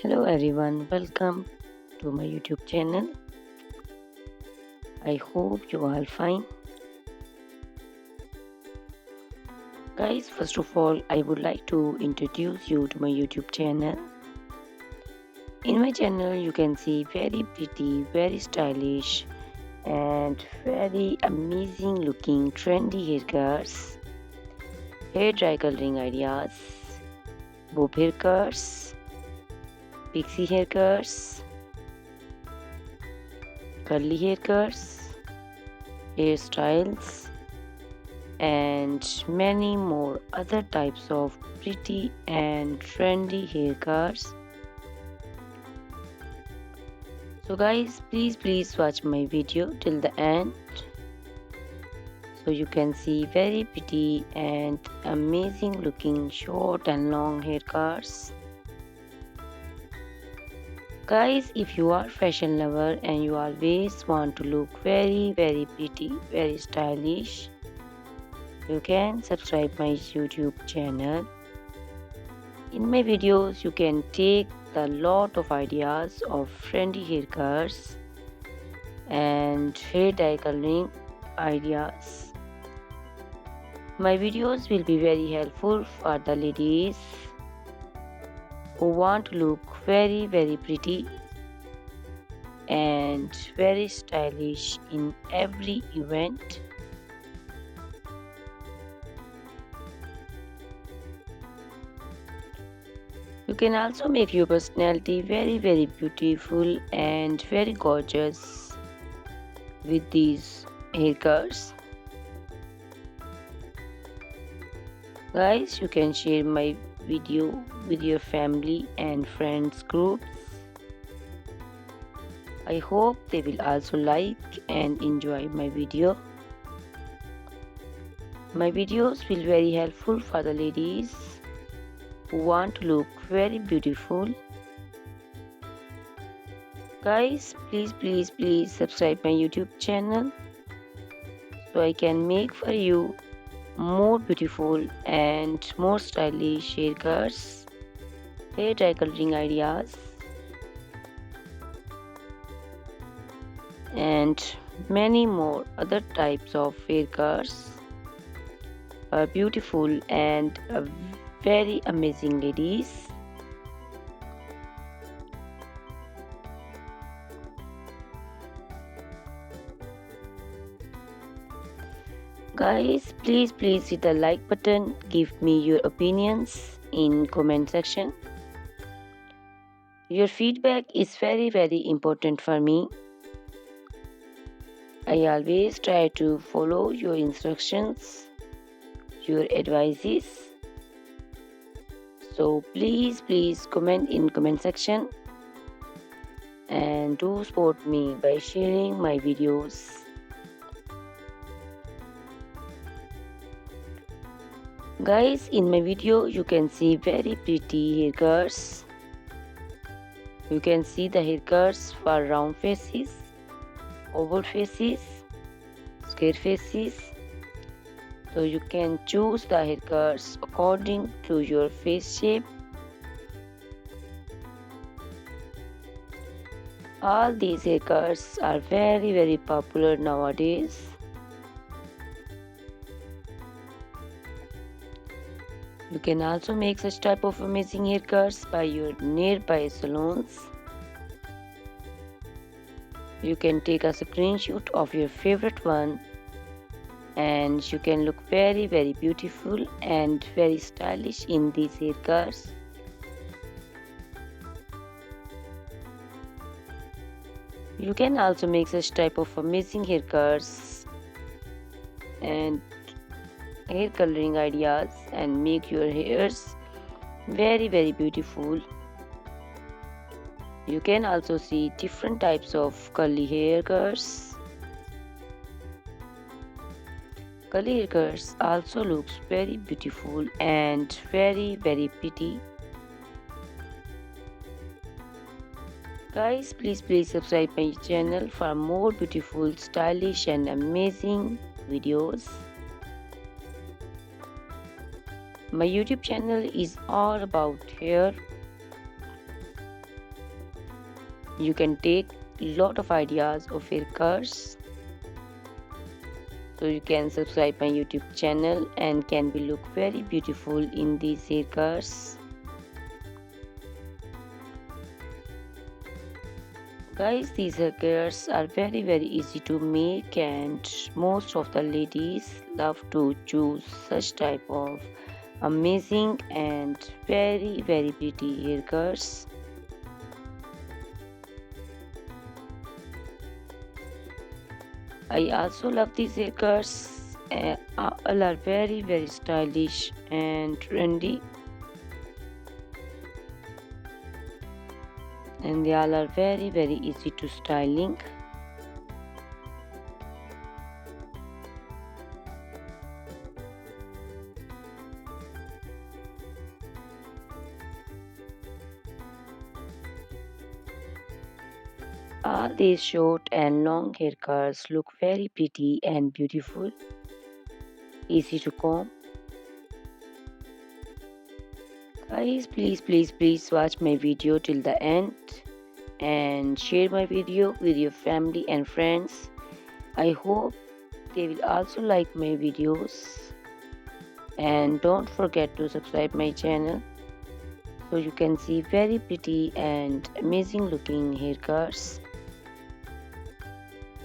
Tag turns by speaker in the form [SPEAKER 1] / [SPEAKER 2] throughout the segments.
[SPEAKER 1] Hello everyone, welcome to my YouTube channel. I hope you are fine. Guys, first of all, I would like to introduce you to my YouTube channel. In my channel, you can see very pretty, very stylish, and very amazing looking trendy haircuts, hair dry coloring ideas, bob haircuts, pixie haircuts, curly haircuts, hairstyles, and many more other types of pretty and trendy haircuts. So guys, please watch my video till the end so you can see very pretty and amazing looking short and long haircuts. Guys, if you are fashion lover and you always want to look very pretty, very stylish, you can subscribe my YouTube channel. In my videos, you can take a lot of ideas of trendy haircuts and hair dye coloring ideas. My videos will be very helpful for the ladies who want to look very pretty and very stylish in every event. You can also make your personality very beautiful and very gorgeous with these haircuts. Guys, you can share my video with your family and friends groups. I hope they will also like and enjoy my video. My videos will be very helpful for the ladies who want to look very beautiful. Guys, please subscribe my YouTube channel so I can make for you more beautiful and more stylish haircuts, hair dye coloring ideas, and many more other types of haircuts for beautiful and very amazing ladies. Guys, please hit the like button. Give me your opinions in comment section. Your feedback is very important for me. I always try to follow your instructions, your advices. So please comment in comment section and do support me by sharing my videos. Guys, in my video you can see very pretty haircuts. You can see the haircuts for round faces, oval faces, square faces. So you can choose the haircuts according to your face shape. All these haircuts are very popular nowadays. You can also make such type of amazing haircuts by your nearby salons. You can take a screenshot of your favorite one and you can look very beautiful and very stylish in these haircuts. You can also make such type of amazing haircuts and hair coloring ideas and make your hairs very beautiful. You can also see different types of curly haircuts. Curly haircuts also looks very beautiful and very pretty. Guys, please subscribe my channel for more beautiful, stylish and amazing videos. My YouTube channel is all about hair. You can take lot of ideas of haircuts. So you can subscribe my YouTube channel and can be look very beautiful in these haircuts. Guys, these haircuts are very easy to make, and most of the ladies love to choose such type of amazing and very pretty haircuts. I also love these haircuts. All are very stylish and trendy, and they all are very easy to styling. All these short and long haircuts look very pretty and beautiful, easy to comb. Guys, please watch my video till the end and share my video with your family and friends. I hope they will also like my videos, and don't forget to subscribe my channel so you can see very pretty and amazing looking haircuts.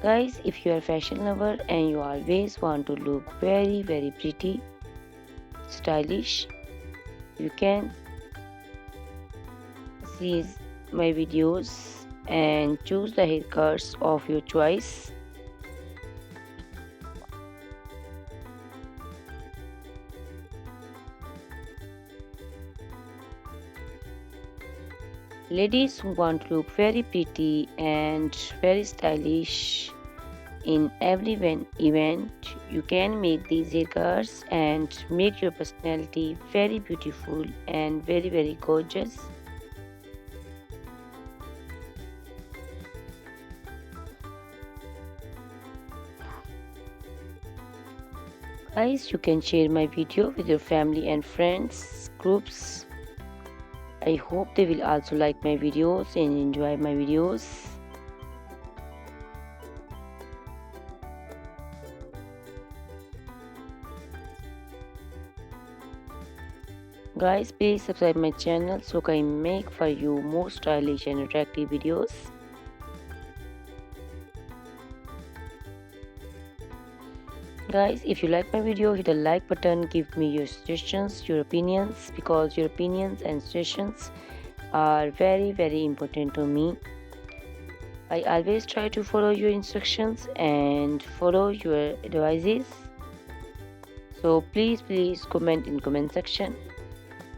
[SPEAKER 1] Guys, if you are a fashion lover and you always want to look very pretty, stylish, you can see my videos and choose the haircuts of your choice. Ladies who want to look very pretty and very stylish in every event, you can make these haircuts and make your personality very beautiful and very gorgeous. Guys, you can share my video with your family and friends groups. I hope they will also like my videos and enjoy my videos. Guys, please subscribe my channel so I can make for you more stylish and attractive videos. Guys, if you like my video, hit the like button, give me your suggestions, your opinions, because your opinions and suggestions are very important to me. I always try to follow your instructions and follow your advices. So please comment in comment section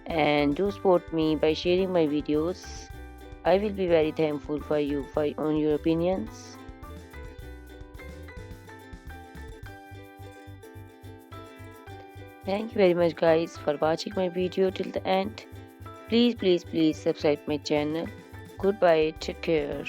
[SPEAKER 1] and do support me by sharing my videos. I will be very thankful for you on your opinions. Thank you very much guys for watching my video till the end. Please subscribe my channel. Goodbye, take care.